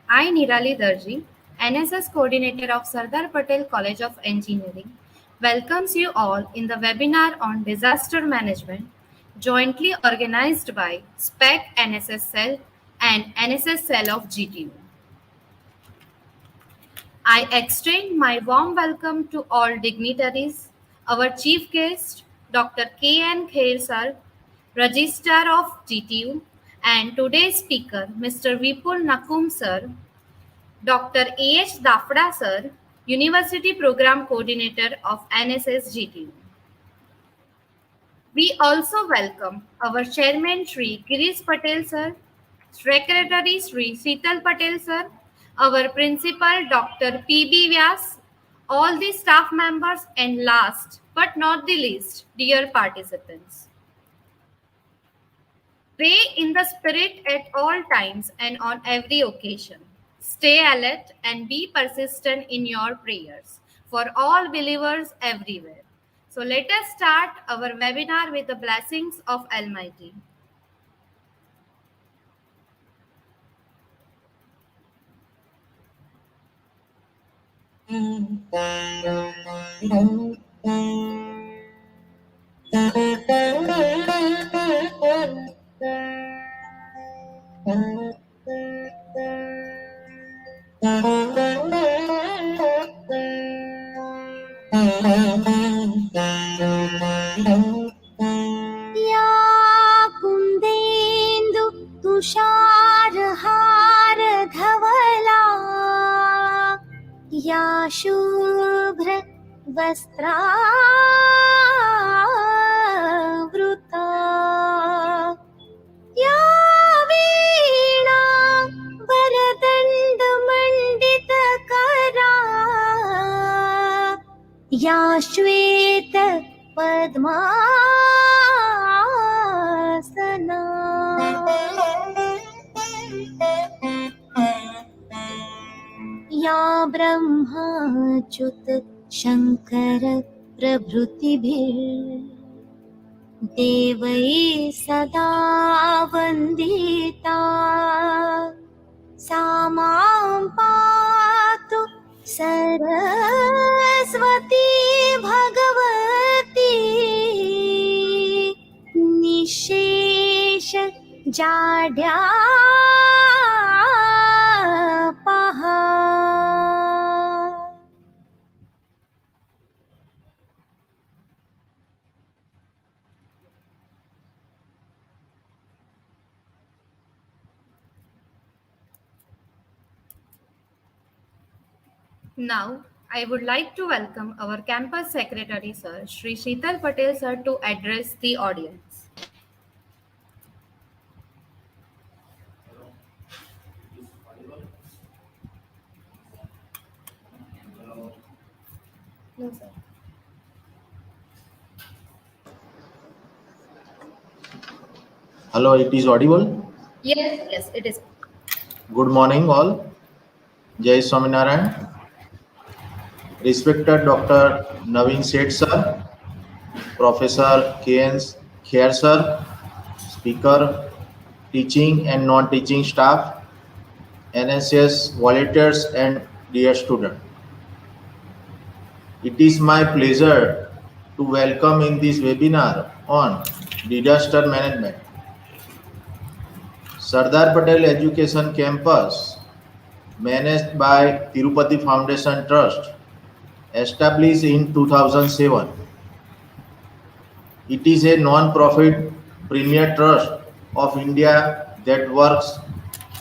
I, Nirali Darji, NSS Coordinator of Sardar Patel College of Engineering, welcomes you all in the webinar on disaster management, jointly organized by SPEC NSS Cell and NSS Cell of GTU. I extend my warm welcome to all dignitaries, our chief guest, Dr. K.N. Kher sir, Registrar of GTU, and today's speaker, Mr. Vipul Nakum sir, Dr. A.H. Dafda sir, University Program Coordinator of NSS GTU. We also welcome our Chairman Sri Girish Patel sir, Secretary Sri Sheetal Patel sir, our Principal Dr. P.B. Vyas, all the staff members, and last but not the least, dear participants. Pray in the Spirit at all times and on every occasion. Stay alert and be persistent in your prayers for all believers everywhere. So let us start our webinar with the blessings of Almighty. या कुन्देन्दु तुषारहार धवला या शुभ्र वस्त्रावृता या वीणा वरदण्डमण्डितकरा या श्वेत पद्मासना या ब्रह्माच्युत शङ्कर प्रभृतिभिर्देवैः सदा वन्दिता सा मां पातु सरस्वती भगवती निःशेष जाड्यापहा. Now, I would like to welcome our campus secretary, sir, Shri Sheetal Patel, sir, to address the audience. No, sir. Hello, it is audible? Yes, it is. Good morning, all. Jai Swaminarayan. Respected Dr. Naveen Seth sir, Professor K.N. Kher sir, speaker, teaching and non-teaching staff, NSS volunteers, and dear students. It is my pleasure to welcome in this webinar on disaster management. Sardar Patel Education Campus, managed by Tirupati Foundation Trust, established in 2007. It is a non-profit premier trust of India that works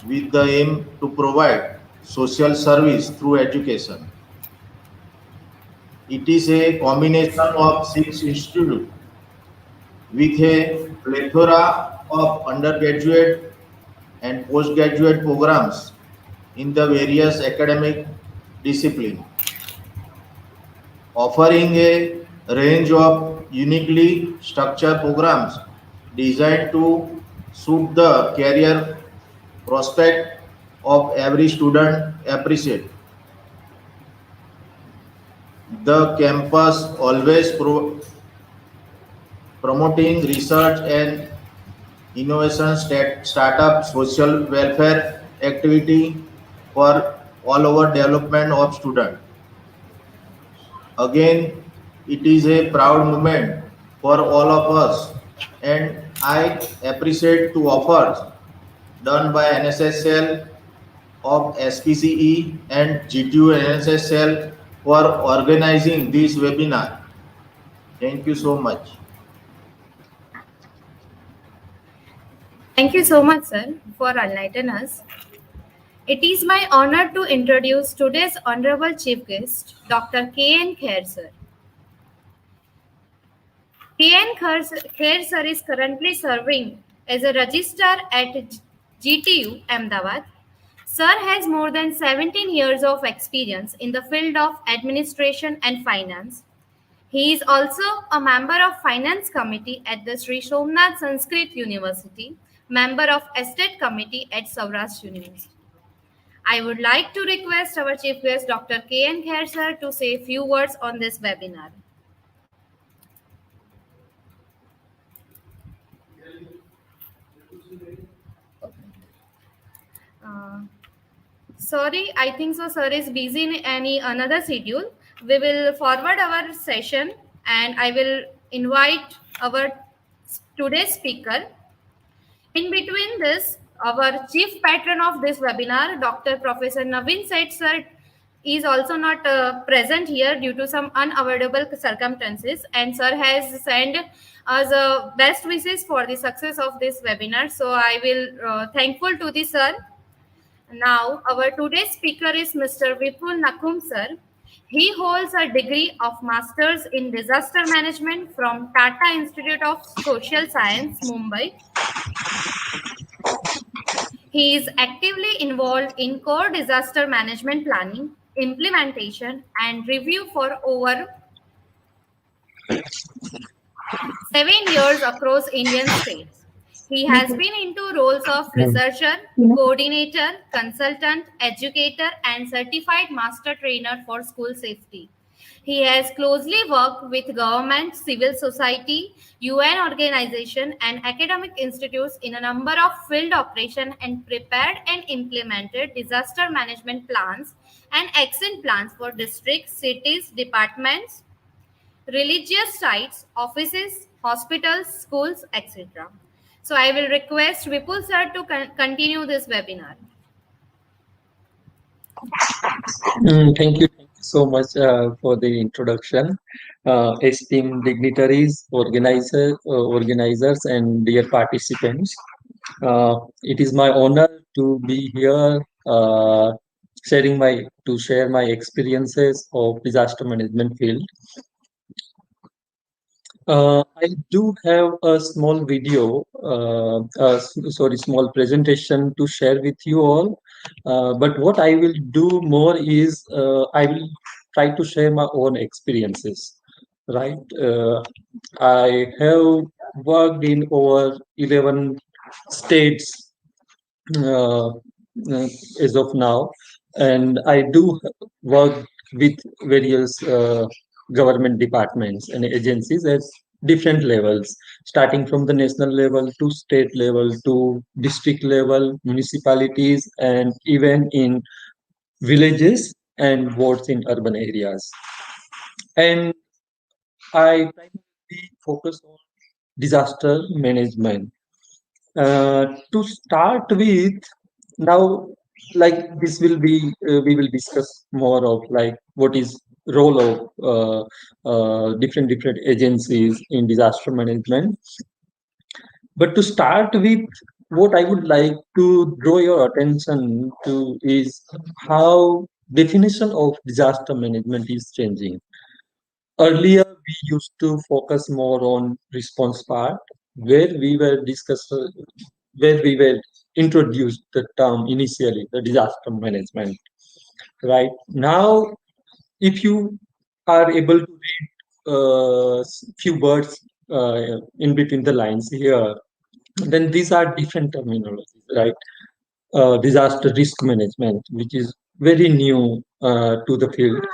with the aim to provide social service through education. It is a combination of 6 institutes with a plethora of undergraduate and postgraduate programs in the various academic disciplines, offering a range of uniquely structured programs designed to suit the career prospect of every student appreciate. The campus always promoting research and innovation, startup, social welfare activity, for all over development of student. Again, it is a proud moment for all of us, and I appreciate to offers done by NSSL of SPCE and GTU NSSL for organizing this webinar. Thank you so much. Thank you so much, sir, for enlightening us. It is my honor to introduce today's honorable chief guest, Dr. K.N. Kher, sir. K.N. Kher, sir, is currently serving as a registrar at GTU, Ahmedabad. Sir has more than 17 years of experience in the field of administration and finance. He is also a member of Finance Committee at the Sri Somnath Sanskrit University, member of Estate Committee at Saurashtra University. I would like to request our chief guest, Dr. K.N. Kher, sir, to say a few words on this webinar. Uh, Sorry, I think so. Sir is busy in any another schedule. We will forward our session, and I will invite our today's speaker. In between this, our chief patron of this webinar, Dr. Professor Naveen Seth, sir, is also not present here due to some unavoidable circumstances, and sir has sent us best wishes for the success of this webinar. So I will thankful to the sir. Now, our today's speaker is Mr. Vipul Nakum, sir. He holds a degree of Masters in Disaster Management from Tata Institute of Social Science, Mumbai. He is actively involved in core disaster management planning, implementation, and review for over 7 years across Indian states. He has been into roles of researcher, coordinator, consultant, educator, and certified master trainer for school safety. He has closely worked with government, civil society, UN organization, and academic institutes in a number of field operations and prepared and implemented disaster management plans and action plans for districts, cities, departments, religious sites, offices, hospitals, schools, etc. So I will request Vipul sir to continue this webinar. Thank you so much for the introduction. Esteemed dignitaries, organizers, and dear participants. It is my honor to be here, share my experiences of disaster management field. I do have a small video, small presentation to share with you all. But what I will do more is I will try to share my own experiences, right? I have worked in over 11 states as of now, and I do work with various government departments and agencies at different levels, starting from the national level to state level to district level, municipalities, and even in villages and wards in urban areas. And I primarily focus on disaster management. To start with, now, like this will be, we will discuss more of like what is role of different agencies in disaster management. But to start with, what I would like to draw your attention to is how definition of disaster management is changing. Earlier, we used to focus more on response part, where we were where we were introduced the term initially, the disaster management. Right now, if you are able to read few words in between the lines here, then these are different terminologies, right? Disaster risk management, which is very new to the field.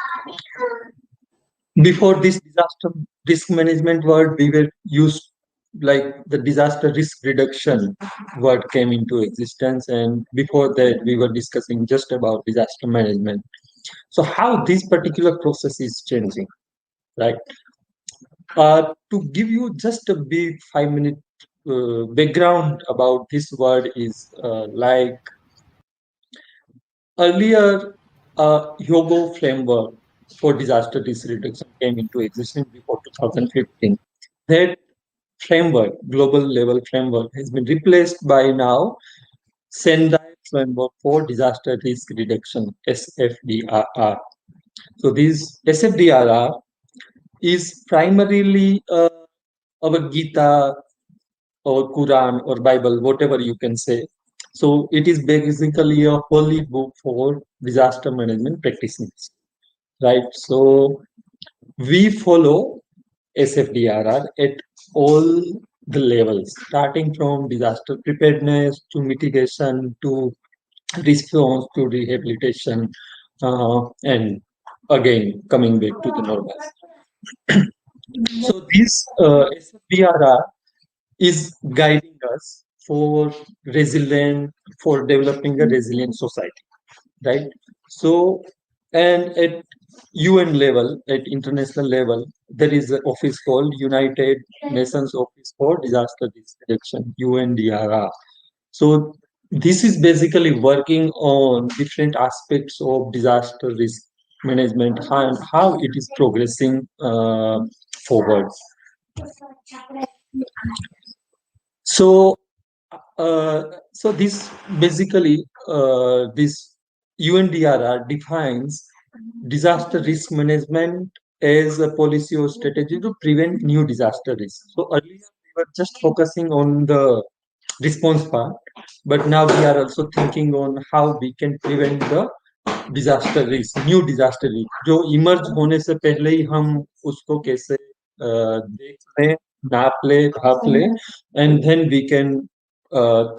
Before this disaster risk management word, we were used like the disaster risk reduction word came into existence, and before that we were discussing just about disaster management. So how this particular process is changing, right? To give you just a big 5 minute background about this word is like earlier, Hyogo framework for disaster risk reduction came into existence before 2015. That framework, global level framework, has been replaced by now Sendai framework for disaster risk reduction (SFDRR). So this SFDRR is primarily our Gita or Quran or Bible, whatever you can say. So it is basically a holy book for disaster management practitioners, right? So we follow SFDRR at all the levels, starting from disaster preparedness to mitigation to response to rehabilitation, and again coming back to the normal. So this SFDRR is guiding us for resilient, for developing a resilient society, right? So, and at UN level, at international level, there is an office called United Nations Office for Disaster Risk Reduction, UNDRR. So this is basically working on different aspects of disaster risk management and how it is progressing forward. So, so this basically this UNDRR defines disaster risk management as a policy or strategy to prevent new disaster risks. So earlier we were just focusing on the response part, but now we are also thinking on how we can prevent the disaster risk new disaster risk जो emerge होने से पहले ही हम उसको कैसे देख लें नाप ले भाप ले and then we can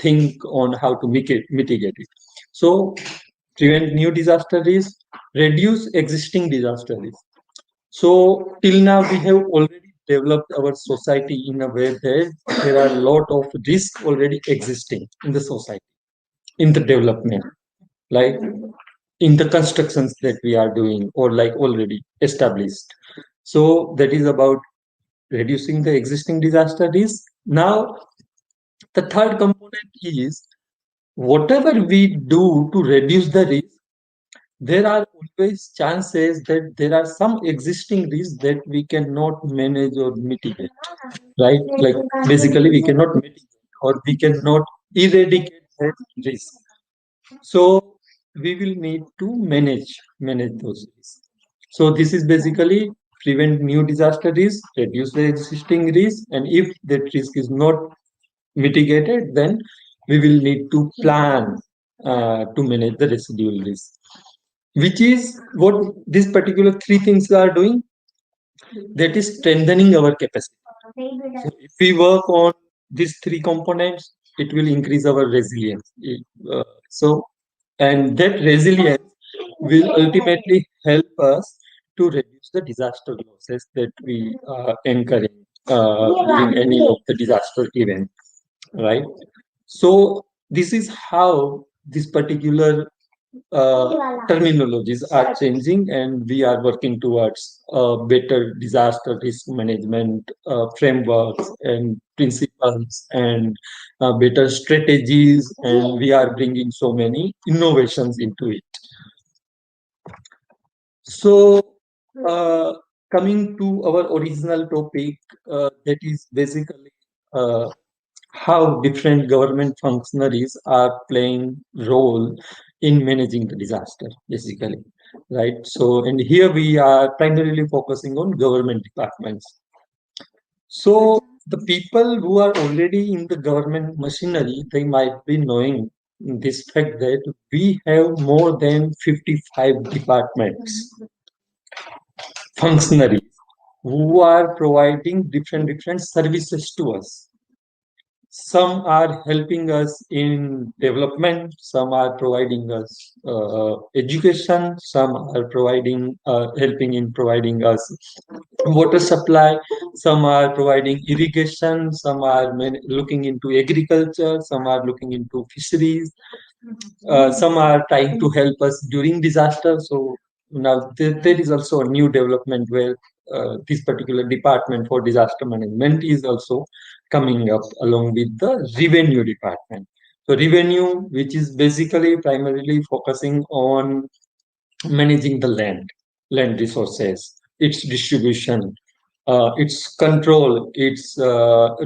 think on how to mitigate it. So prevent new disaster risk, reduce existing disaster risk. So till now we have already developed our society in a way that there are a lot of risk already existing in the society, in the development, like in the constructions that we are doing or like already established. So that is about reducing the existing disaster risk. Now the third component is whatever we do to reduce the risk, there are always chances that there are some existing risks that we cannot manage or mitigate, right? Like basically we cannot mitigate or we cannot eradicate that risk. So we will need to manage those risks. So this is basically prevent new disaster risk, reduce the existing risk, and if that risk is not mitigated, then we will need to plan to manage the residual risk, which is what these particular three things are doing. That is strengthening our capacity. So if we work on these three components, it will increase our resilience. So, and that resilience will ultimately help us to reduce the disaster losses that we are incurring during any of the disaster event, right? So this is how this particular terminologies are changing, and we are working towards better disaster risk management frameworks and principles and better strategies, and we are bringing so many innovations into it. So coming to our original topic, that is basically how different government functionaries are playing role in managing the disaster, basically, right? So, and here we are primarily focusing on government departments. So the people who are already in the government machinery, they might be knowing this fact that we have more than 55 departments, functionaries who are providing different services to us. Some are helping us in development, some are providing us education, some are providing helping in providing us water supply, some are providing irrigation, some are looking into agriculture, some are looking into fisheries, some are trying to help us during disaster. So now there is also a new development where this particular department for disaster management is also coming up along with the revenue department. So revenue, which is basically primarily focusing on managing the land resources, its distribution, its control, its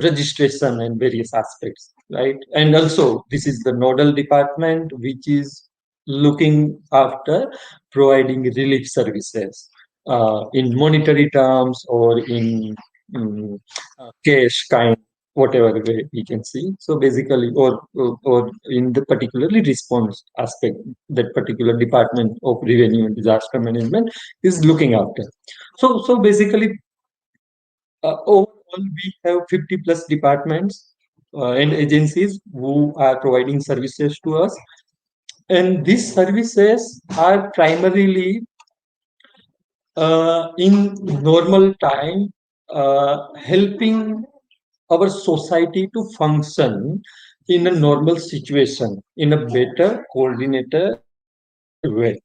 registration, and various aspects, right? And also, this is the nodal department, which is looking after providing relief services in monetary terms or in um, cash kind, whatever way we can see. So basically, or in the particularly response aspect, that particular department of revenue and disaster management is looking after. So basically, overall, we have 50 plus departments and agencies who are providing services to us. And these services are primarily in normal time helping our society to function in a normal situation in a better coordinated way.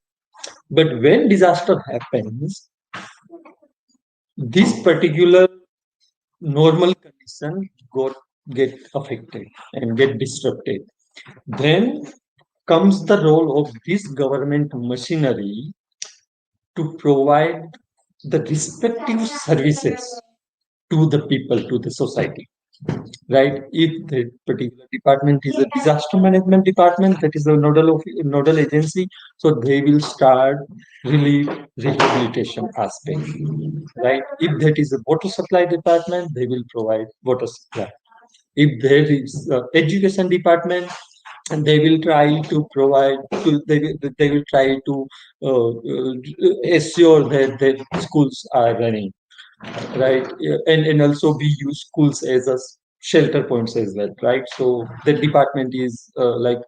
But when disaster happens, this particular normal condition get affected and get disrupted. Then comes the role of this government machinery to provide the respective services to the people, to the society, right? If the particular department is a disaster management department, that is a nodal agency, so they will start relief rehabilitation aspect, right? If that is a water supply department, they will provide water supply. If there is education department, and they will try to provide they will try to assure that schools are running, right? Yeah, and also we use schools as a shelter points as well, right? So the department is like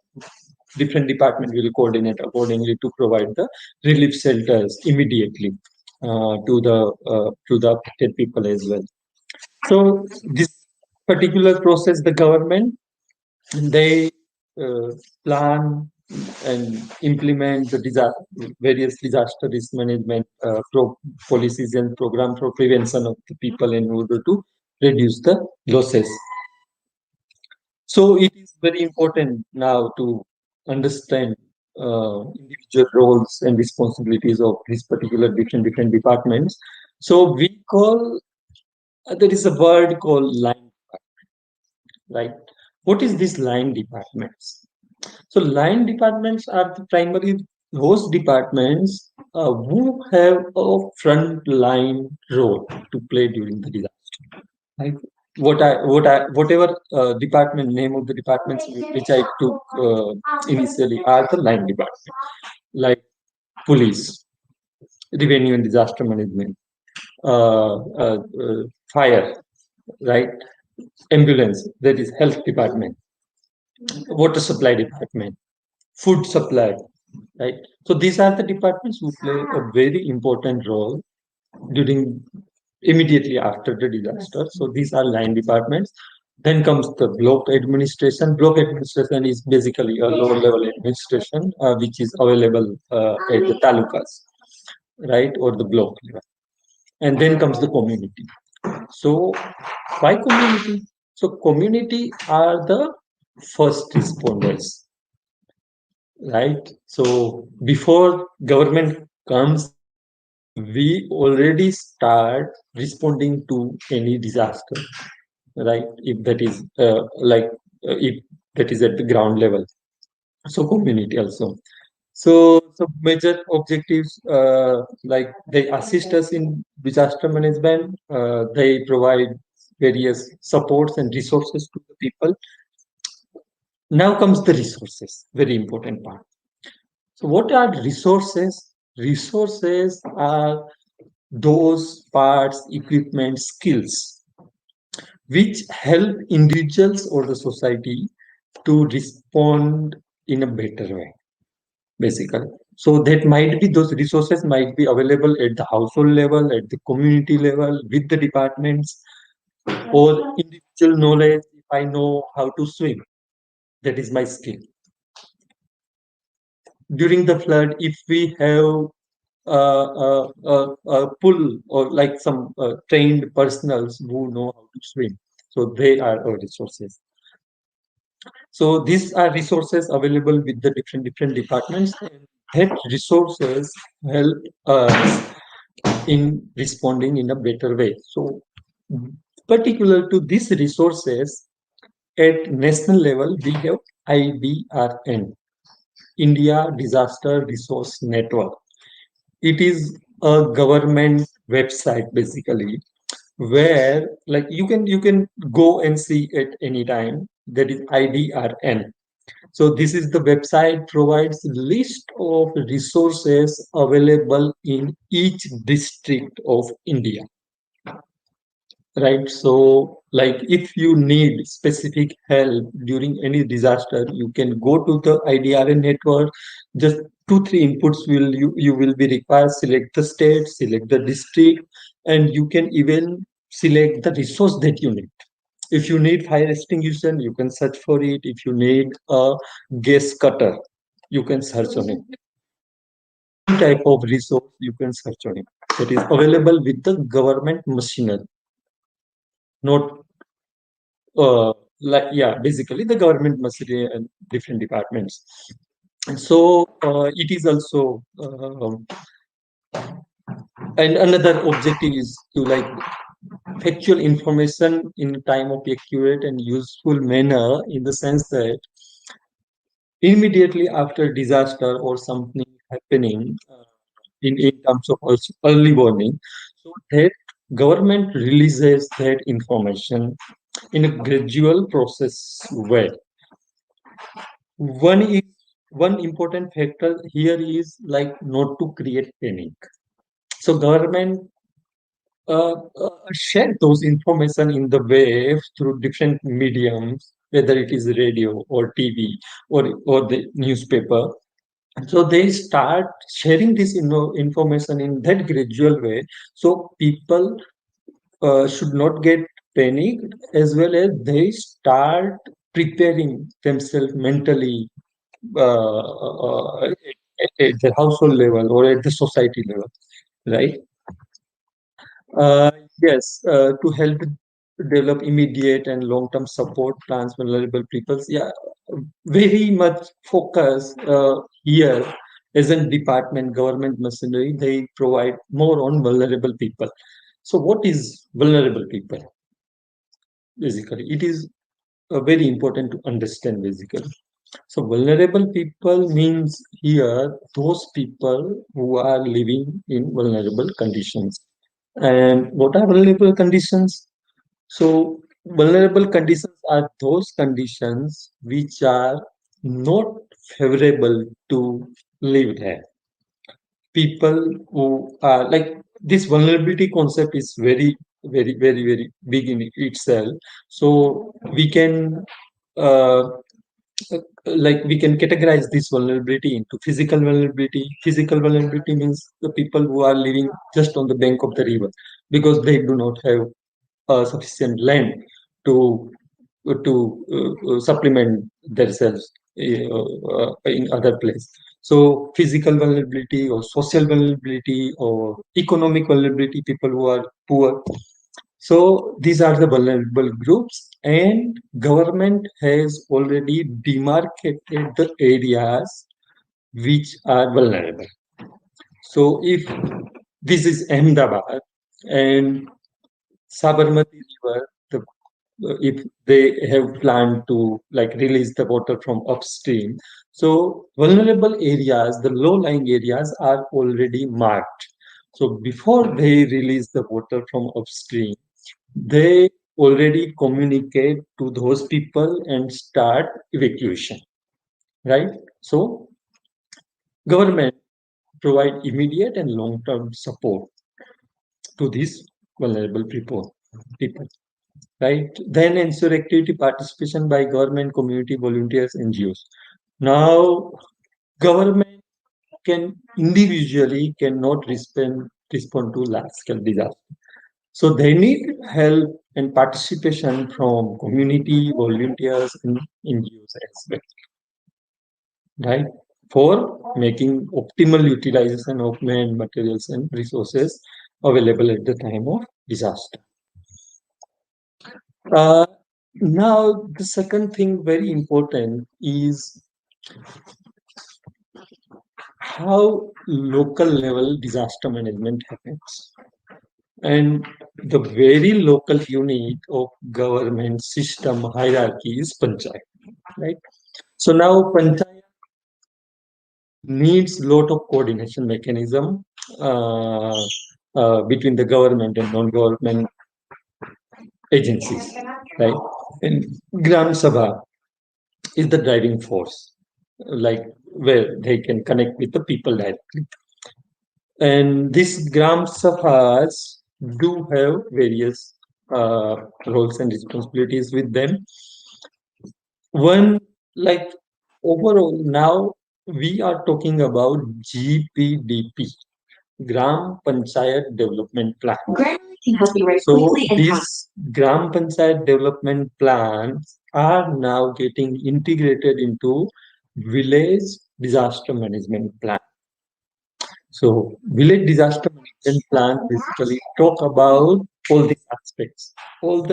different department will coordinate accordingly to provide the relief shelters immediately to the affected people as well. So this particular process, the government, they uh, plan and implement the various disaster risk management policies and program for prevention of the people in order to reduce the losses. So it is very important now to understand individual roles and responsibilities of these particular different departments. So we call there is a word called line, right? What is this line departments? So line departments are the primary those departments who have a front line role to play during the disaster. Right? Whatever department name of the departments which I took initially are the line department, like police, revenue and disaster management, fire, right? Ambulance, that is health department, water supply department, food supply, right? So these are the departments who play a very important role during immediately after the disaster. So these are line departments. Then comes the block administration. Block administration is basically a lower level administration which is available at the talukas, right, or the block level. And then comes the community. So why community? So community are the first responders, right? So before government comes, we already start responding to any disaster, right? If that is if that is at the ground level. So community also. So major objectives like they assist us in disaster management. They provide various supports and resources to the people. Now comes the resources, very important part. So what are resources? Resources are those parts, equipment, skills which help individuals or the society to respond in a better way, basically. So that might be, those resources might be available at the household level, at the community level, with the departments, or individual knowledge. If I know how to swim, that is my skill. During the flood, if we have a pool or like some trained personals who know how to swim, so they are our resources. So these are resources available with the different departments, and that resources help us in responding in a better way. So particular to these resources, at national level, we have IDRN, India Disaster Resource Network. It is a government website basically, where like you can go and see at any time. That is IDRN. So this is the website provides list of resources available in each district of India. Right. So like if you need specific help during any disaster, you can go to the IDRN network. Just 2-3 inputs you will be required. Select the state, select the district, and you can even select the resource that you need. If you need fire extinguisher, you can search for it. If you need a gas cutter, you can search on it. Type of resource you can search on it. That is available with the government machinery, not like yeah, basically the government machinery and different departments. And so it is also and another objective is to like factual information in time of accurate and useful manner, in the sense that immediately after disaster or something happening, in terms of also early warning, so that government releases that information in a gradual process way. One is one important factor here is like not to create panic. So government share those information in the wave through different mediums, whether it is radio or TV or the newspaper. So they start sharing this information in that gradual way. So people should not get panicked, as well as they start preparing themselves mentally at the household level or at the society level, right? Uh, yes, to help develop immediate and long-term support plans for vulnerable peoples. Yeah, very much focus here as a department, government machinery. They provide more on vulnerable people. So, what is vulnerable people? Basically, it is very important to understand. Basically, so vulnerable people means here those people who are living in vulnerable conditions. And what are vulnerable conditions? So, vulnerable conditions are those conditions which are not favorable to live there. People who are like, this vulnerability concept is very big in itself. So, we can uh, we can categorize this vulnerability into physical vulnerability. Physical vulnerability means the people who are living just on the bank of the river because they do not have sufficient land to supplement themselves in other place. So physical vulnerability or social vulnerability or economic vulnerability, people who are poor. So these are the vulnerable groups, and government has already demarcated the areas which are vulnerable. So if this is Ahmedabad and Sabarmati River, if they have planned to like release the water from upstream, so vulnerable areas, the low-lying areas are already marked. So before they release the water from upstream, they already communicate to those people and start evacuation, right? So government provide immediate and long-term support to these vulnerable people. right? Then ensure activity participation by government, community, volunteers, NGOs. Now, government can individually cannot respond to large scale disaster. So they need help and participation from community, volunteers, and NGOs as well, right? For making optimal utilization of man, materials, and resources available at the time of disaster. Uh, Now, the second thing very important is how local level disaster management happens. And the very local unit of government system hierarchy is panchayat, right? So now panchayat needs lot of coordination mechanism uh, between the government and non-government agencies, right? And Gram Sabha is the driving force, like where they can connect with the people directly. And these Gram Sabhas do have various roles and responsibilities with them. One, like overall, now we are talking about GPDP, Gram Panchayat Development Plan. So these Gram Panchayat Development Plans are now getting integrated into Village Disaster Management Plan. So Village Disaster Management Plan basically talk about all the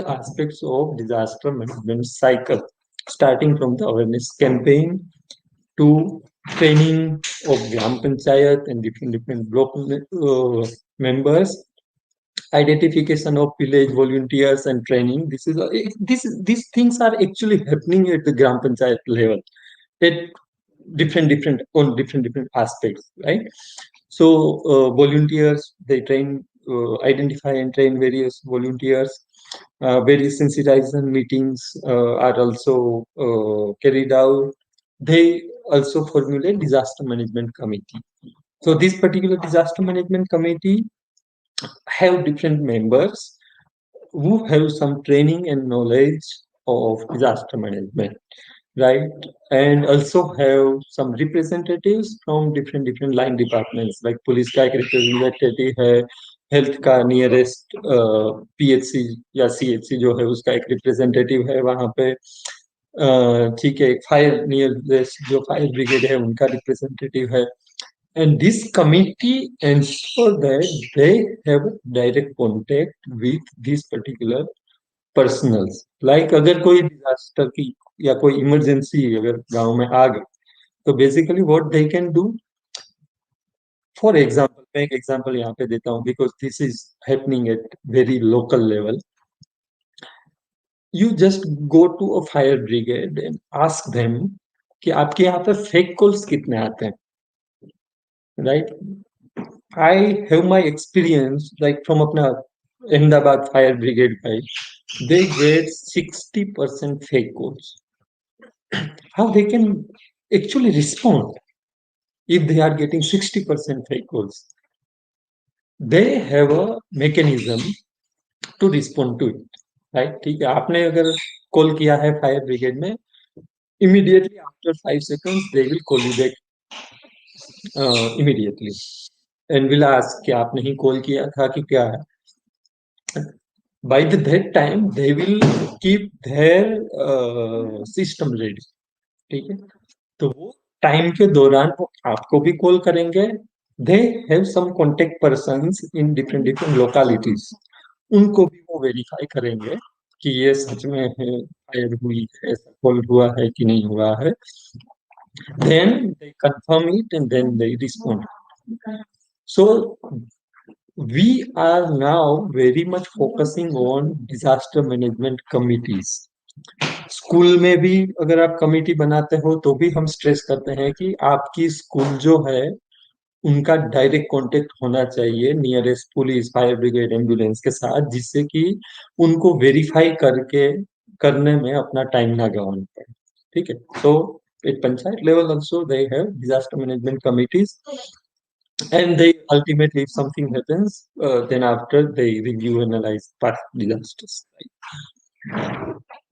aspects of disaster management cycle, starting from the awareness campaign to training of Gram Panchayat and different block members, identification of village volunteers and training. These things are actually happening at the Gram Panchayat level at different aspects, right? So volunteers, they train, identify and train various volunteers. Various sensitization meetings are also carried out. They also formulate disaster management committee. So this particular disaster management committee have different members who have some training and knowledge of disaster management, right? And also have some representatives from different line departments, like police का एक representative है, health का nearest PHC या CHC जो है उसका एक representative है वहाँ पे, ठीक है, फायर नियरेस्ट जो फायर ब्रिगेड है उनका representative है. And this committee ensure that they have direct contact with this particular personals. Like अगर कोई disaster की या कोई इमरजेंसी अगर गांव में आ गई, तो basically what they can do, for example मैं एक एग्जांपल यहाँ पे देता हूँ because this is happening at very local level. You just go to a fire brigade and ask them कि आपके यहाँ पे फेक कॉल्स कितने आते हैं, right? I have my experience like from अपना अहमदाबाद फायर ब्रिगेड भाई, they get 60% fake calls. How they can actually respond if they are getting 60% fake calls? They have a mechanism to respond to it, right? ठीक है, आपने अगर call किया है fire brigade में, immediately after 5 seconds they will call you back immediately and will ask कि आपने ही call किया था कि क्या है. By that time they will keep their system ready. ठीक है, तो वो टाइम के दौरान वो आपको भी कॉल करेंगे. They have some contact persons in different localities, उनको भी वो वेरीफाई करेंगे कि ये सच में है, फायर हुई है, ऐसा कॉल हुआ है कि नहीं हुआ है. Then they confirm it and then they respond. So we are now very much focusing on disaster management committees. School में भी अगर आप कमेटी बनाते हो तो भी हम स्ट्रेस करते हैं कि आपकी स्कूल जो है उनका डायरेक्ट कांटेक्ट होना चाहिए nearest police, fire brigade, ambulance के साथ, जिससे कि उनको वेरीफाई करके करने में अपना टाइम ना गवाना पड़े. ठीक है, तो at panchayat level also they have disaster management committees And they ultimately, if something happens, then after they review, analyze past disasters.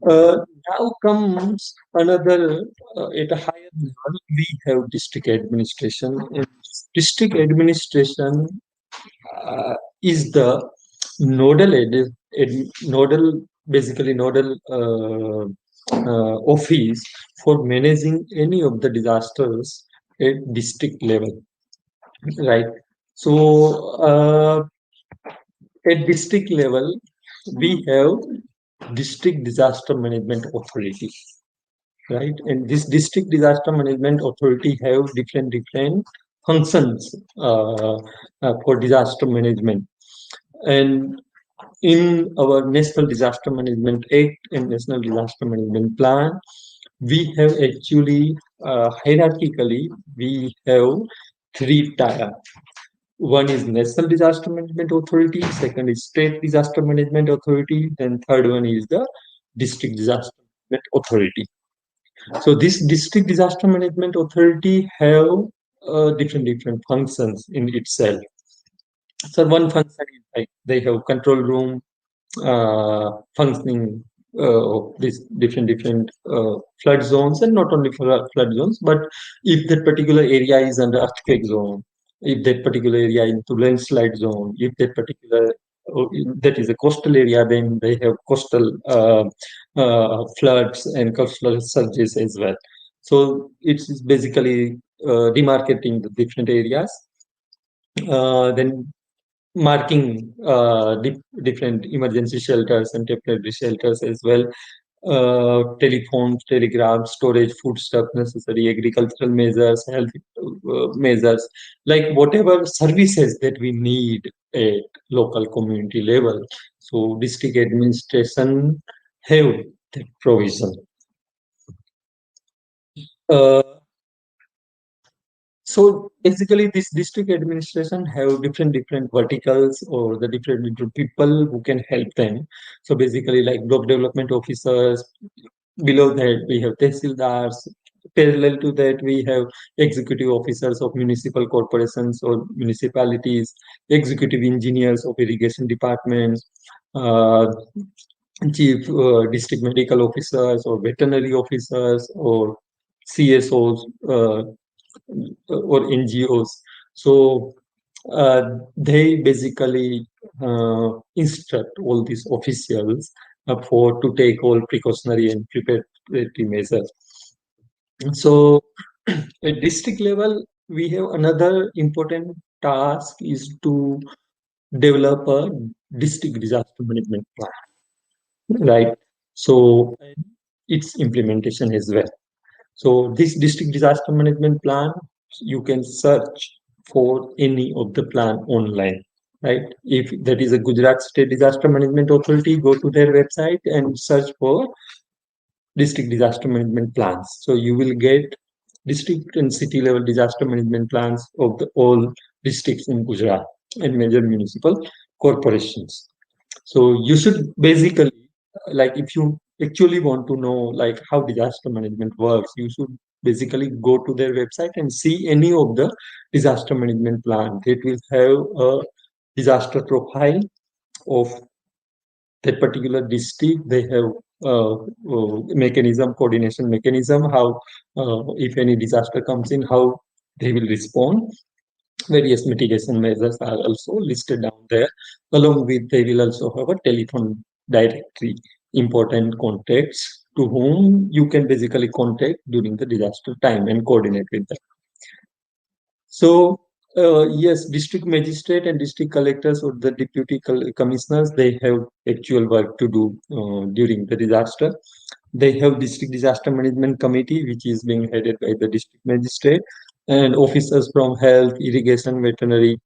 Uh, Now comes another, at a higher level, we have district administration. And district administration is the nodal, basically nodal office for managing any of the disasters at district level, right? So at district level, we have district disaster management authority, right? And this district disaster management authority have different functions for disaster management. And in our National Disaster Management Act and National Disaster Management Plan, we have actually hierarchically we have three tier. One is National Disaster Management Authority, second is State Disaster Management Authority, then third one is the District Disaster Management Authority. So this District Disaster Management Authority have different functions in itself. So one function is like they have control room, functioning of these different flood zones, and not only flood zones, but if that particular area is under earthquake zone, if that particular area into landslide zone, if that particular that is a coastal area, then they have coastal floods and coastal surges as well. So it's basically demarcating the different areas, then marking different emergency shelters and temporary shelters as well, telephones, telegrams, storage, foodstuff necessary, agricultural measures, health measures, like whatever services that we need at local community level. So district administration have that provision. Uh, So basically, this district administration have different verticals or the different people who can help them. So basically, like block development officers. Below that, we have tehsildars. Parallel to that, we have executive officers of municipal corporations or municipalities, executive engineers of irrigation departments, uh, chief district medical officers or veterinary officers or CSOs. Or NGOs. So they basically instruct all these officials for to take all precautionary and preparatory measures. So at district level, we have another important task is to develop a district disaster management plan, right? So its implementation as well. So this district disaster management plan, you can search for any of the plan online, right? If that is a Gujarat State Disaster Management Authority, go to their website and search for district disaster management plans. So you will get district and city level disaster management plans of the all districts in Gujarat and major municipal corporations. So you should basically, like if you actually want to know like how disaster management works, you should basically go to their website and see any of the disaster management plan. It will have a disaster profile of that particular district. They have mechanism, coordination mechanism, how if any disaster comes in, how they will respond. Various mitigation measures are also listed down there. Along with, they will also have a telephone directory, important contacts to whom you can basically contact during the disaster time and coordinate with them. So, yes, district magistrate and district collectors or the deputy commissioners, they have actual work to do during the disaster. They have district disaster management committee, which is being headed by the district magistrate, and officers from health, irrigation, veterinary,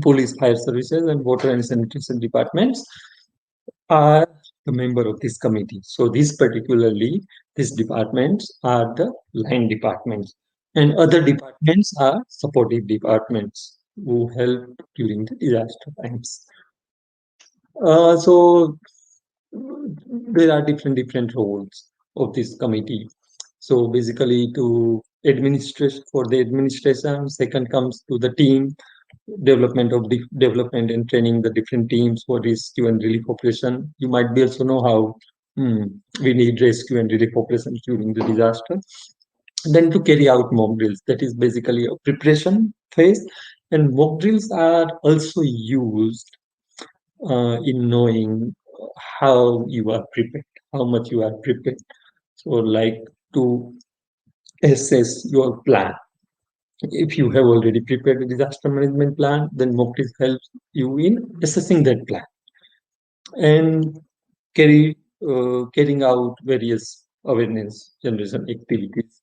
police, fire services, and water and sanitation departments are the member of this committee. So these departments are the line departments, and other departments are supportive departments who help during the disaster times. So there are different roles of this committee. So basically, to administration for the administration. Second comes to the team development of development and training the different teams for rescue and relief operation. You might be also know how hmm, we need rescue and relief operations during the disaster. Then to carry out mock drills, that is basically a preparation phase. And mock drills are also used in knowing how you are prepared, how much you are prepared. So, like to assess your plan. If you have already prepared a disaster management plan, then mock drills helps you in assessing that plan and carrying out various awareness generation activities.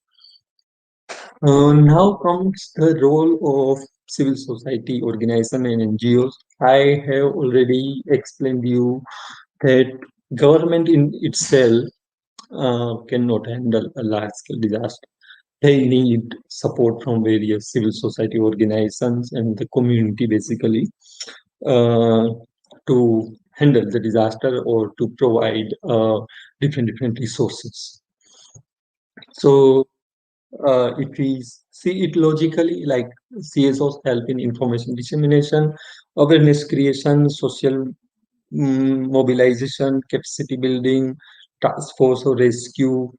Now comes the role of civil society organization and NGOs. I have already explained you that government in itself cannot handle a large scale disaster. They need support from various civil society organizations and the community basically uh, to handle the disaster or to provide different resources. So if we see it logically, like CSOs help in information dissemination, awareness creation, social mobilization, capacity building, task force or rescue,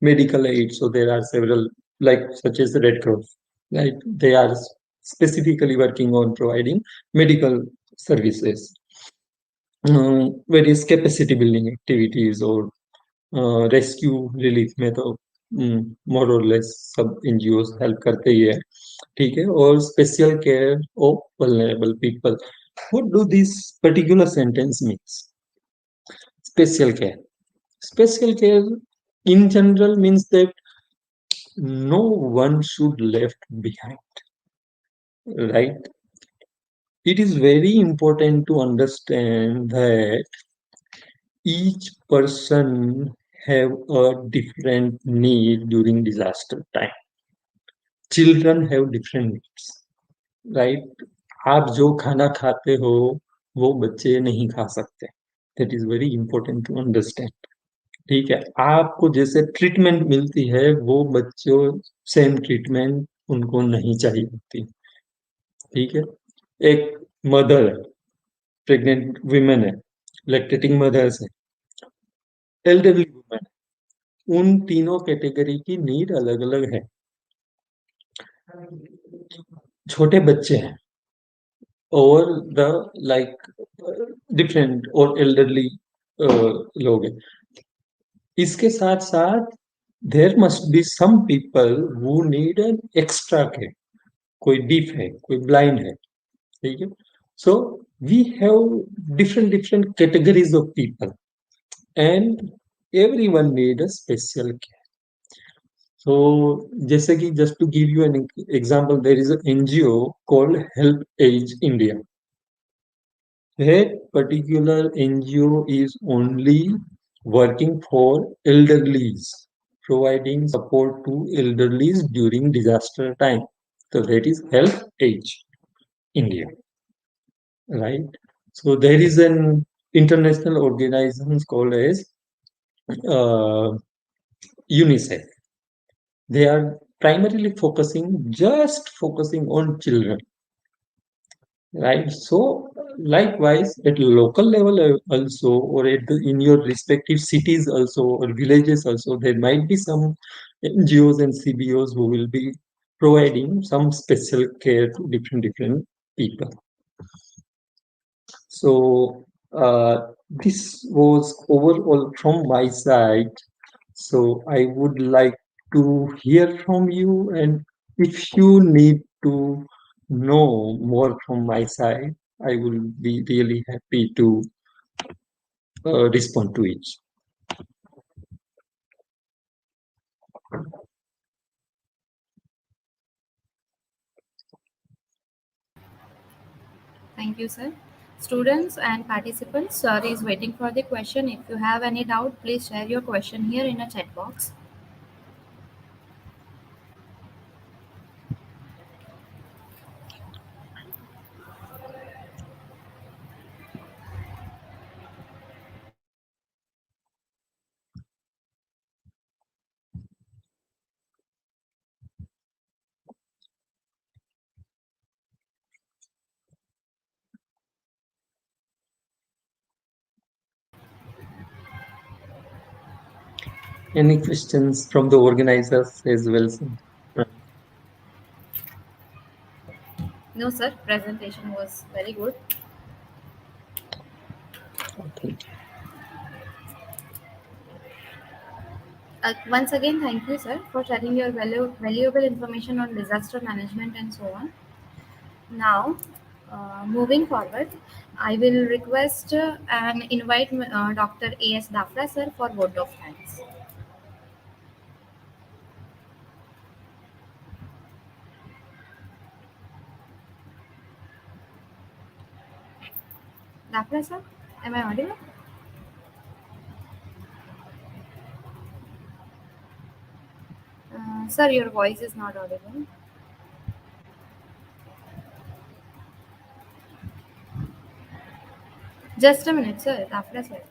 medical aid. So there are several, like such as the Red Cross, right? They are specifically working on providing medical services. Various capacity building activities or rescue relief में तो more or less सब NGOs help करते ही है, ठीक है. और special care of vulnerable people. What do this particular sentence means? Special care. Special care in general means that no one should left behind, right? It is very important to understand that each person have a different need during disaster time. Children have different needs, right? आप जो खाना खाते हो वो बच्चे नहीं खा सकते. That is very important to understand. ठीक है, आपको जैसे ट्रीटमेंट मिलती है वो बच्चों सेम ट्रीटमेंट उनको नहीं चाहिए होती. ठीक है, एक मदर है, प्रेग्नेंट वुमेन है, लैक्टेटिंग मदर्स है, एल्डरली वुमेन है, उन तीनों कैटेगरी की नीड अलग अलग है. छोटे बच्चे हैं और द लाइक डिफरेंट और एल्डरली लोग हैं. इसके साथ साथ there must be some people who need an extra care. कोई डीफ है, कोई ब्लाइंड है, ठीक है. So we have different categories of people and everyone need a special care. So जैसे कि just to give you an example, there is an NGO called Help Age India. That particular NGO is only working for elderlies, providing support to elderlies during disaster time. So that is Help Age India, right? So there is an international organization called as uh, UNICEF. They are primarily focusing on children, right? So likewise at local level also, or in your respective cities also, or villages also, there might be some NGOs and CBOs who will be providing some special care to different people. So this was overall from my side. So I would like to hear from you, and if you need to know more from my side, I will be really happy to respond to it. Thank you, sir. Students and participants, sir is waiting for the question. If you have any doubt, please share your question here in a chat box. Any questions from the organizers as well, sir? No, sir. Presentation was very good. Okay. Once again, thank you, sir, for sharing your valuable information on disaster management and so on. Now, moving forward, I will request and invite Dr. A.S. Dafra, sir, for vote of thanks. Dafra, sir, am I audible? Sir, your voice is not audible. Just a minute, sir. Dafra, sir.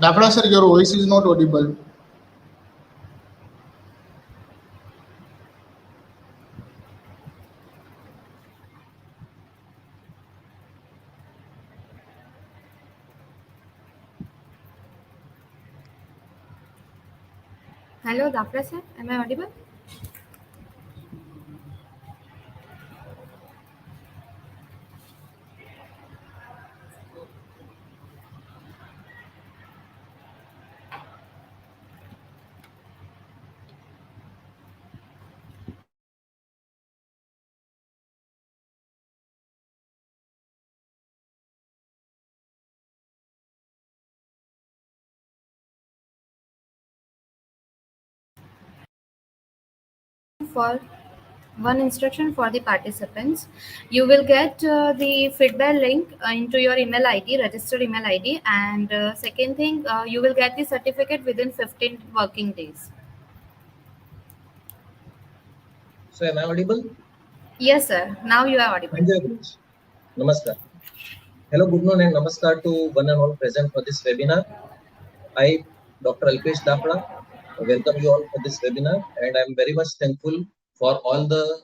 Dafra sir, your voice is not audible. Hello, Dafra, sir. Am I audible? For one instruction for the participants, you will get the feedback link into your email id, registered email id, and second thing, you will get the certificate within 15 working days. So am I audible? Yes, sir. Now you are audible. Thank you very much. Namaskar. Hello, good noon and namaskar to one and all present for this webinar. I, Dr. Alpesh Dafra, welcome you all for this webinar, and I am very much thankful for all the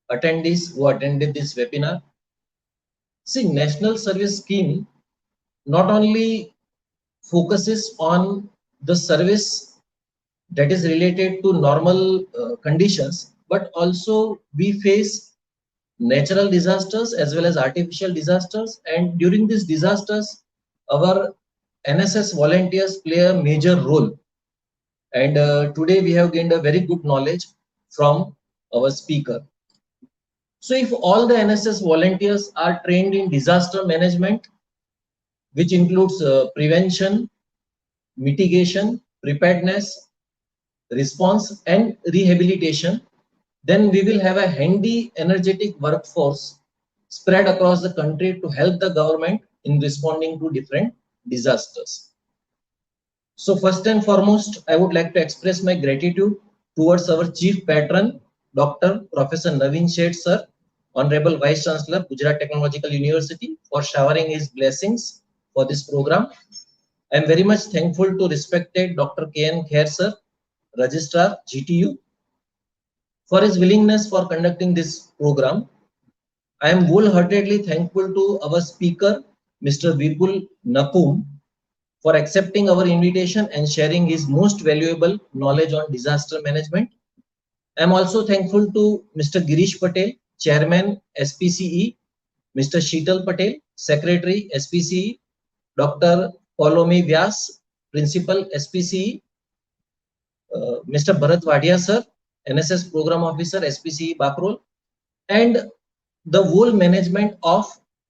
attendees who attended this webinar. See, National Service Scheme not only focuses on the service that is related to normal conditions, but also we face natural disasters as well as artificial disasters, and during these disasters our NSS volunteers play a major role, and today we have gained a very good knowledge from our speaker. So if all the NSS volunteers are trained in disaster management, which includes prevention, mitigation, preparedness, response and rehabilitation, then we will have a handy, energetic workforce spread across the country to help the government in responding to different disasters. So first and foremost, I would like to express my gratitude towards our chief patron, Dr. Professor Naveen Sheth sir, Honorable Vice Chancellor, Gujarat Technological University, for showering his blessings for this program. I am very much thankful to respected Dr. K.N. Kher sir, Registrar, GTU, for his willingness for conducting this program. I am wholeheartedly thankful to our speaker, Mr. Vipul Napum, for accepting our invitation and sharing his most valuable knowledge on disaster management. I am also thankful to Mr. Girish Patel, Chairman, SPCE, Mr. Sheetal Patel, Secretary, SPCE, Dr. Paulomi Vyas, Principal, SPCE, Mr. Bharat Wadia sir, NSS Program Officer, SPCE Baprol, and the whole management of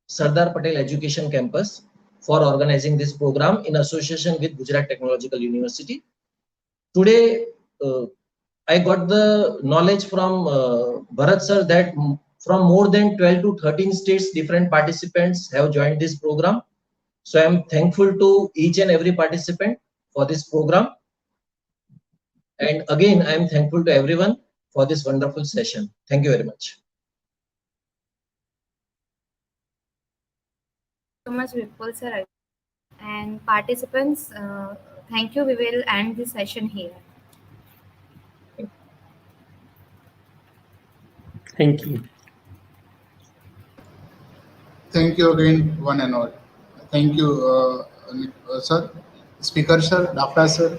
Sardar Patel Education Campus for organizing this program in association with Gujarat Technological University. Today, I got the knowledge from Bharat sir that from more than 12 to 13 states, different participants have joined this program. So I am thankful to each and every participant for this program. And again, I am thankful to everyone for this wonderful session. Thank you very much. So much, Vipul sir. And participants, thank you. We will end this session here. Thank you. Thank you again, one and all. Thank you, sir, speaker sir, Dafra sir,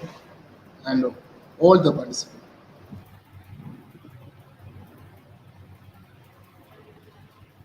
and all the participants.